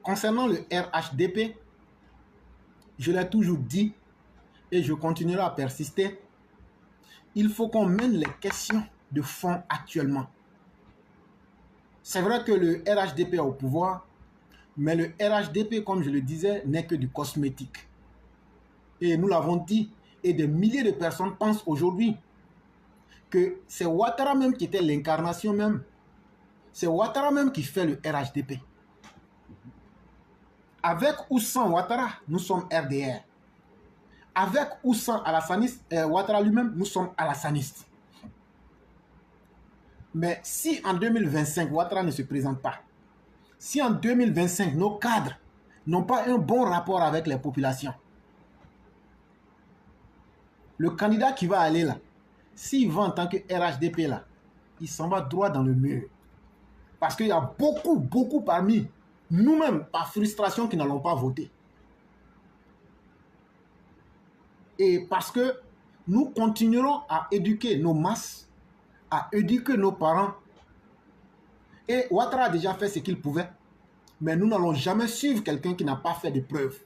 concernant le RHDP, je l'ai toujours dit et je continuerai à persister, il faut qu'on mène les questions de fond actuellement. C'est vrai que le RHDP est au pouvoir, mais le RHDP, comme je le disais, n'est que du cosmétique. Et nous l'avons dit, et des milliers de personnes pensent aujourd'hui que c'est Ouattara même qui était l'incarnation même. C'est Ouattara même qui fait le RHDP. Avec ou sans Ouattara, nous sommes RDR. Avec ou sans Ouattara lui-même, nous sommes alassanistes. Mais si en 2025, Ouattara ne se présente pas, si en 2025, nos cadres n'ont pas un bon rapport avec les populations, le candidat qui va aller là, s'il va en tant que RHDP là, il s'en va droit dans le mur. Parce qu'il y a beaucoup parmi nous-mêmes, par frustration, qui n'allons pas voter. Et parce que nous continuerons à éduquer nos masses, à éduquer nos parents. Et Ouattara a déjà fait ce qu'il pouvait. Mais nous n'allons jamais suivre quelqu'un qui n'a pas fait de preuves.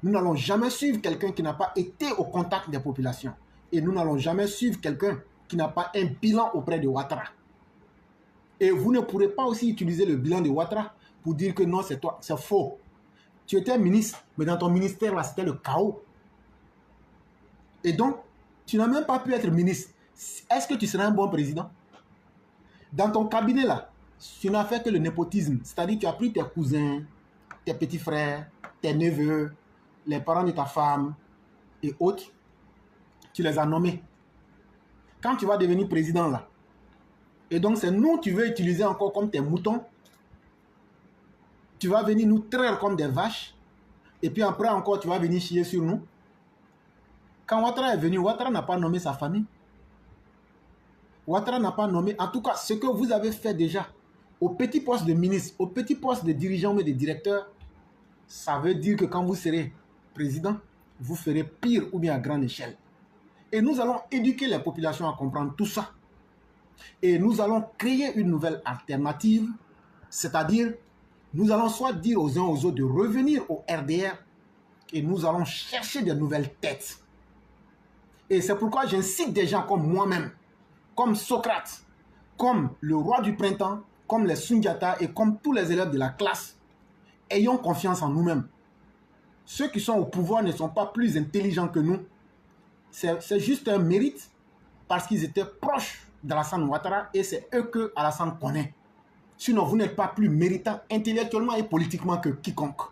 Nous n'allons jamais suivre quelqu'un qui n'a pas été au contact des populations. Et nous n'allons jamais suivre quelqu'un qui n'a pas un bilan auprès de Ouattara. Et vous ne pourrez pas aussi utiliser le bilan de Ouattara pour dire que non, c'est toi, c'est faux. Tu étais ministre, mais dans ton ministère, là, c'était le chaos. Et donc, tu n'as même pas pu être ministre. Est-ce que tu seras un bon président? Dans ton cabinet, là, tu n'as fait que le népotisme. C'est-à-dire, tu as pris tes cousins, tes petits frères, tes neveux, les parents de ta femme et autres. Tu les as nommés. Quand tu vas devenir président, là, et donc c'est nous que tu veux utiliser encore comme tes moutons, tu vas venir nous traire comme des vaches, et puis après encore, tu vas venir chier sur nous. Quand Ouattara est venu, Ouattara n'a pas nommé sa famille. Ouattara n'a pas nommé, en tout cas, ce que vous avez fait déjà, au petit poste de ministre, au petit poste de dirigeant ou de directeur, ça veut dire que quand vous serez président, vous ferez pire ou bien à grande échelle. Et nous allons éduquer les populations à comprendre tout ça. Et nous allons créer une nouvelle alternative, c'est-à-dire, nous allons soit dire aux uns aux autres de revenir au RDR et nous allons chercher de nouvelles têtes. Et c'est pourquoi j'incite des gens comme moi-même, comme Socrate, comme le roi du printemps, comme les Sundiata et comme tous les élèves de la classe, ayons confiance en nous-mêmes. Ceux qui sont au pouvoir ne sont pas plus intelligents que nous. C'est juste un mérite parce qu'ils étaient proches d'Alassane Ouattara et c'est eux que Alassane connaît. Sinon, vous n'êtes pas plus méritant intellectuellement et politiquement que quiconque.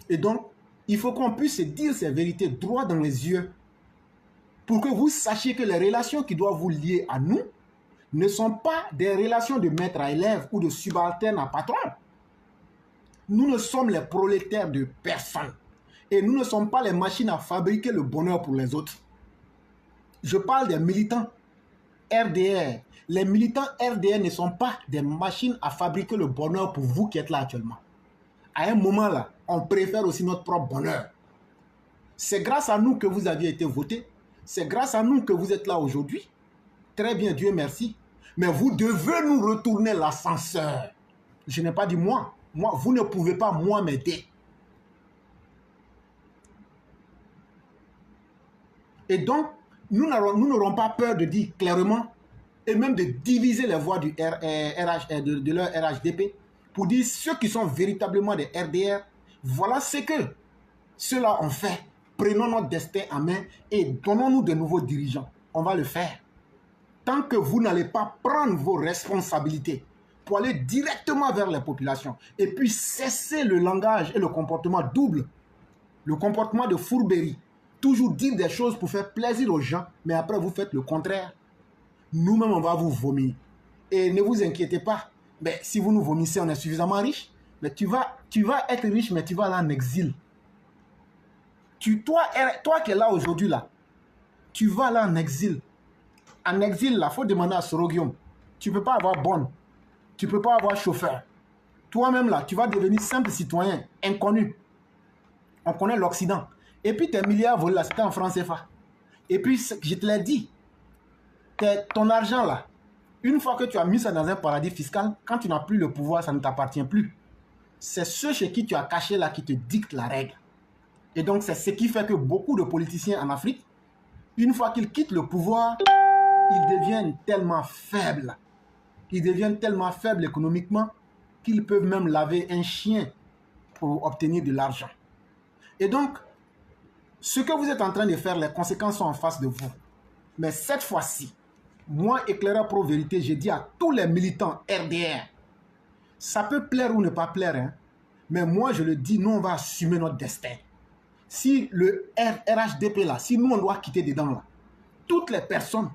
Et donc, il faut qu'on puisse se dire ces vérités droit dans les yeux pour que vous sachiez que les relations qui doivent vous lier à nous ne sont pas des relations de maître à élève ou de subalterne à patron. Nous ne sommes les prolétaires de personne. Et nous ne sommes pas les machines à fabriquer le bonheur pour les autres. Je parle des militants RDR. Les militants RDR ne sont pas des machines à fabriquer le bonheur pour vous qui êtes là actuellement. À un moment là, on préfère aussi notre propre bonheur. C'est grâce à nous que vous aviez été votés. C'est grâce à nous que vous êtes là aujourd'hui. Très bien, Dieu merci. Mais vous devez nous retourner l'ascenseur. Je n'ai pas dit moi. Moi, vous ne pouvez pas moi m'aider. Et donc, nous n'aurons pas peur de dire clairement et même de diviser les voix du de leur RHDP pour dire ceux qui sont véritablement des RDR, voilà ce que ceux-là ont fait. Prenons notre destin en main et donnons-nous de nouveaux dirigeants. On va le faire. Tant que vous n'allez pas prendre vos responsabilités pour aller directement vers les populations et puis cesser le langage et le comportement double, le comportement de fourberie, toujours dire des choses pour faire plaisir aux gens, mais après vous faites le contraire. Nous-mêmes, on va vous vomir. Et ne vous inquiétez pas, mais si vous nous vomissez, on est suffisamment riche, mais tu vas être riche, mais tu vas aller en exil. Toi qui es là aujourd'hui, là, tu vas aller en exil. En exil, là, il faut demander à Soroguium. Tu ne peux pas avoir bonne. Tu ne peux pas avoir chauffeur. Toi-même, là, tu vas devenir simple citoyen, inconnu. On connaît l'Occident. Et puis tes milliards volés là, c'était en francs CFA. Et puis, je te l'ai dit, ton argent là, une fois que tu as mis ça dans un paradis fiscal, quand tu n'as plus le pouvoir, ça ne t'appartient plus. c'est ceux chez qui tu as caché là qui te dictent la règle. Et donc, c'est ce qui fait que beaucoup de politiciens en Afrique, une fois qu'ils quittent le pouvoir, ils deviennent tellement faibles. Ils deviennent tellement faibles économiquement qu'ils peuvent même laver un chien pour obtenir de l'argent. Et donc, ce que vous êtes en train de faire, les conséquences sont en face de vous. Mais cette fois-ci, moi, éclaireur pro vérité, je dis à tous les militants RDR, ça peut plaire ou ne pas plaire, hein, mais moi, je le dis, nous, on va assumer notre destin. Si le RHDP là, si nous, on doit quitter dedans là, toutes les personnes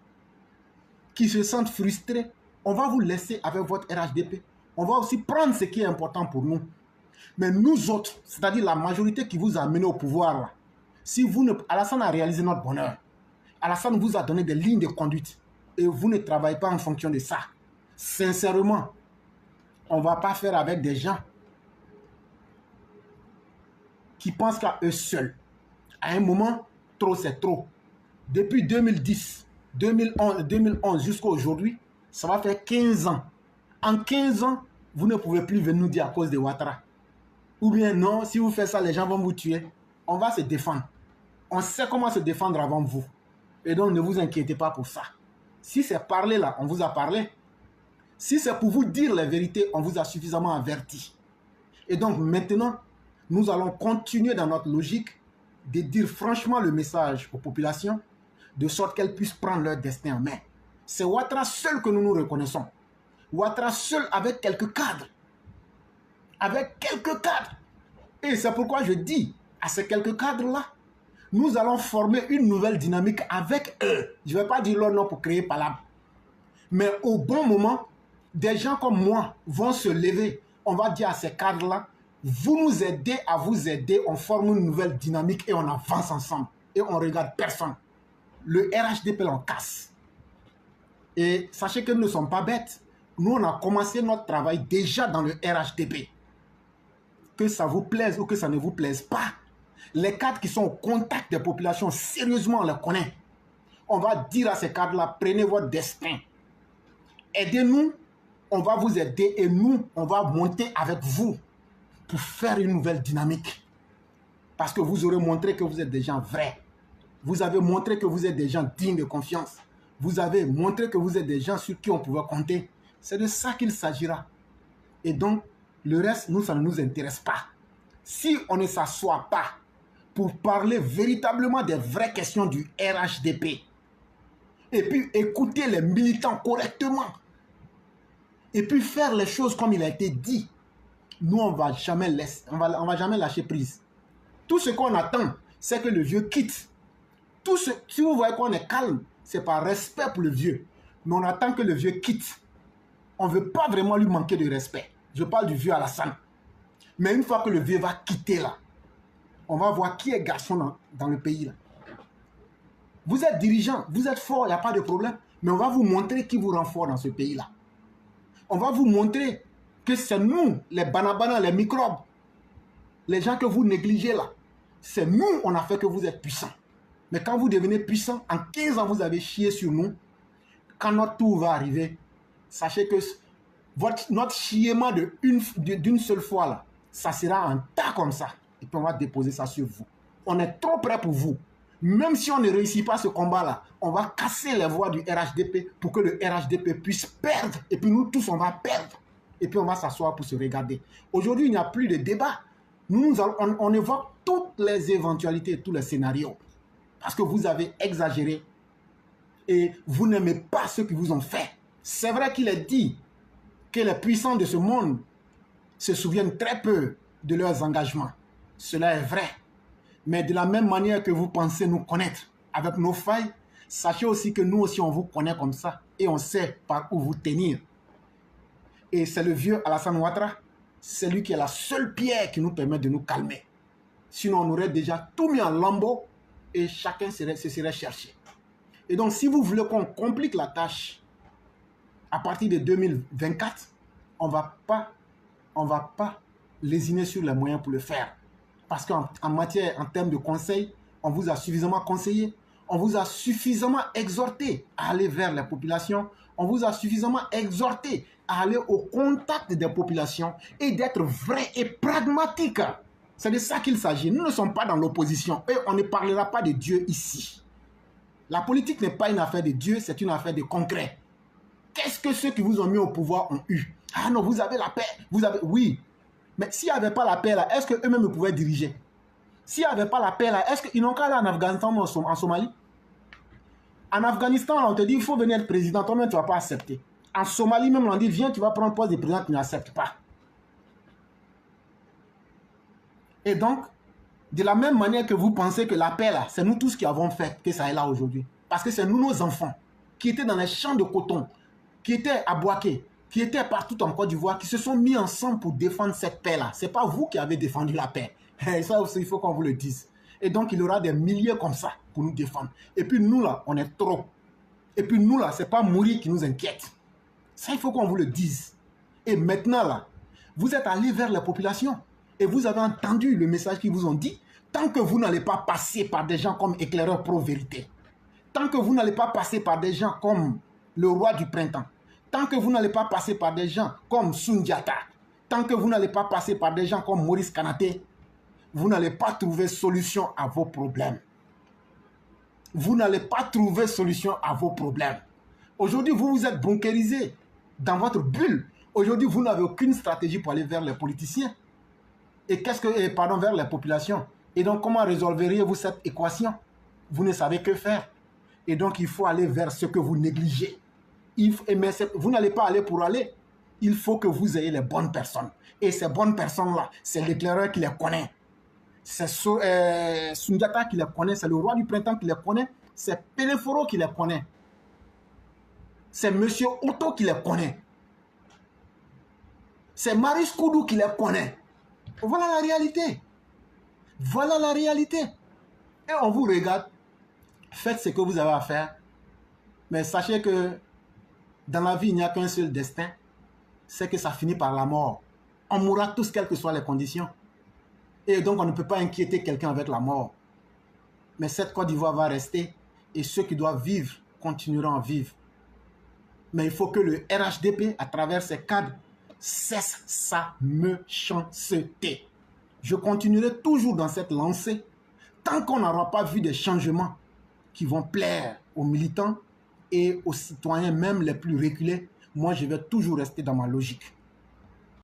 qui se sentent frustrées, on va vous laisser avec votre RHDP. On va aussi prendre ce qui est important pour nous. Mais nous autres, c'est-à-dire la majorité qui vous a mené au pouvoir là, si vous ne... Alassane a réalisé notre bonheur. Alassane vous a donné des lignes de conduite et vous ne travaillez pas en fonction de ça. Sincèrement, on ne va pas faire avec des gens qui pensent qu'à eux seuls. À un moment, trop c'est trop. Depuis 2010, 2011 jusqu'à aujourd'hui, ça va faire 15 ans. En 15 ans, vous ne pouvez plus venir nous dire à cause de Ouattara. Ou bien non, si vous faites ça, les gens vont vous tuer. On va se défendre. On sait comment se défendre avant vous. Et donc, ne vous inquiétez pas pour ça. Si c'est parler là, on vous a parlé. Si c'est pour vous dire la vérité, on vous a suffisamment averti. Et donc, maintenant, nous allons continuer dans notre logique de dire franchement le message aux populations, de sorte qu'elles puissent prendre leur destin en main. C'est Ouattara seul que nous nous reconnaissons. Ouattara seul avec quelques cadres. Avec quelques cadres. Et c'est pourquoi je dis à ces quelques cadres-là, nous allons former une nouvelle dynamique avec eux. Je ne vais pas dire leur nom pour créer palabre. Mais au bon moment, des gens comme moi vont se lever. On va dire à ces cadres-là, vous nous aidez à vous aider, on forme une nouvelle dynamique et on avance ensemble. Et on ne regarde personne. Le RHDP l'en casse. Et sachez que nous ne sommes pas bêtes. Nous, on a commencé notre travail déjà dans le RHDP. Que ça vous plaise ou que ça ne vous plaise pas, les cadres qui sont au contact des populations, sérieusement, on les connaît. On va dire à ces cadres-là, prenez votre destin. Aidez-nous, on va vous aider et nous, on va monter avec vous pour faire une nouvelle dynamique. Parce que vous aurez montré que vous êtes des gens vrais. Vous avez montré que vous êtes des gens dignes de confiance. Vous avez montré que vous êtes des gens sur qui on pouvait compter. C'est de ça qu'il s'agira. Et donc, le reste, nous, ça ne nous intéresse pas. Si on ne s'assoit pas pour parler véritablement des vraies questions du RHDP, et puis écouter les militants correctement, et puis faire les choses comme il a été dit, nous, on ne va jamais lâcher prise. Tout ce qu'on attend, c'est que le vieux quitte. Si vous voyez qu'on est calme, c'est par respect pour le vieux. Mais on attend que le vieux quitte. On ne veut pas vraiment lui manquer de respect. Je parle du vieux Alassane. Mais une fois que le vieux va quitter là, on va voir qui est garçon dans le pays là. Vous êtes dirigeant, vous êtes fort, il n'y a pas de problème. Mais on va vous montrer qui vous rend fort dans ce pays là. On va vous montrer que c'est nous, les banabanas, les microbes, les gens que vous négligez là. C'est nous, on a fait que vous êtes puissants. Mais quand vous devenez puissant, en 15 ans, vous avez chié sur nous. Quand notre tour va arriver, sachez que notre chiement d'une seule fois, là, ça sera un tas comme ça. Et puis on va déposer ça sur vous. On est trop prêt pour vous. Même si on ne réussit pas ce combat-là, on va casser les voies du RHDP pour que le RHDP puisse perdre. Et puis nous tous, on va perdre. Et puis on va s'asseoir pour se regarder. Aujourd'hui, il n'y a plus de débat. On évoque toutes les éventualités, tous les scénarios. Parce que vous avez exagéré et vous n'aimez pas ceux qui vous ont fait. C'est vrai qu'il est dit que les puissants de ce monde se souviennent très peu de leurs engagements. Cela est vrai. Mais de la même manière que vous pensez nous connaître avec nos failles, sachez aussi que nous aussi on vous connaît comme ça et on sait par où vous tenir. Et c'est le vieux Alassane Ouattara, c'est lui qui est la seule pierre qui nous permet de nous calmer. Sinon on aurait déjà tout mis en lambeaux et chacun se serait cherché. Et donc si vous voulez qu'on complique la tâche à partir de 2024, on va pas lésiner sur les moyens pour le faire. Parce qu'en termes de conseils, on vous a suffisamment conseillé, on vous a suffisamment exhorté à aller vers la population, on vous a suffisamment exhorté à aller au contact des populations et d'être vrai et pragmatique. C'est de ça qu'il s'agit. Nous ne sommes pas dans l'opposition et on ne parlera pas de Dieu ici. La politique n'est pas une affaire de Dieu, c'est une affaire de concret. Qu'est-ce que ceux qui vous ont mis au pouvoir ont eu? Ah non, vous avez la paix, vous avez... Oui, mais s'il n'y avait pas la paix là, est-ce qu'eux-mêmes pouvaient diriger? S'il n'y avait pas la paix là, est-ce qu'ils n'ont qu'à aller en Afghanistan ou en Somalie? En Afghanistan, là, on te dit, il faut venir être président, toi-même, tu ne vas pas accepter. En Somalie, même, on dit, viens, tu vas prendre le poste de président, tu n'acceptes pas. Et donc, de la même manière que vous pensez que la paix, là, c'est nous tous qui avons fait que ça est là aujourd'hui. Parce que c'est nous, nos enfants, qui étaient dans les champs de coton, qui étaient à Boaké, qui étaient partout en Côte d'Ivoire, qui se sont mis ensemble pour défendre cette paix-là. Ce n'est pas vous qui avez défendu la paix. Et ça aussi, il faut qu'on vous le dise. Et donc, il y aura des milliers comme ça pour nous défendre. Et puis nous, là, on est trop. Et puis nous, là, ce n'est pas mourir qui nous inquiète. Ça, il faut qu'on vous le dise. Et maintenant, là, vous êtes allés vers la population et vous avez entendu le message qu'ils vous ont dit. Tant que vous n'allez pas passer par des gens comme Éclaireur Pro-Vérité, tant que vous n'allez pas passer par des gens comme le roi du printemps, tant que vous n'allez pas passer par des gens comme Sundiata, tant que vous n'allez pas passer par des gens comme Maurice Kanaté, vous n'allez pas trouver solution à vos problèmes. Vous n'allez pas trouver solution à vos problèmes. Aujourd'hui, vous vous êtes bunkérisé dans votre bulle. Aujourd'hui, vous n'avez aucune stratégie pour aller vers les politiciens. Et vers les populations. Et donc, comment résolveriez-vous cette équation? Vous ne savez que faire. Et donc, il faut aller vers ce que vous négligez. Mais vous n'allez pas aller pour aller. Il faut que vous ayez les bonnes personnes. Et ces bonnes personnes-là, c'est l'éclaireur qui les connaît. C'est Sundiata qui les connaît. C'est le roi du printemps qui les connaît. C'est Péléforo qui les connaît. C'est Monsieur Otto qui les connaît. C'est Maurice Koudou qui les connaît. Voilà la réalité. Voilà la réalité. Et on vous regarde. Faites ce que vous avez à faire. Mais sachez que dans la vie, il n'y a qu'un seul destin. C'est que ça finit par la mort. On mourra tous, quelles que soient les conditions. Et donc, on ne peut pas inquiéter quelqu'un avec la mort. Mais cette Côte d'Ivoire va rester. Et ceux qui doivent vivre continueront à vivre. Mais il faut que le RHDP, à travers ses cadres, cesse sa méchanceté. Je continuerai toujours dans cette lancée tant qu'on n'aura pas vu des changements qui vont plaire aux militants et aux citoyens, même les plus reculés. Moi, je vais toujours rester dans ma logique.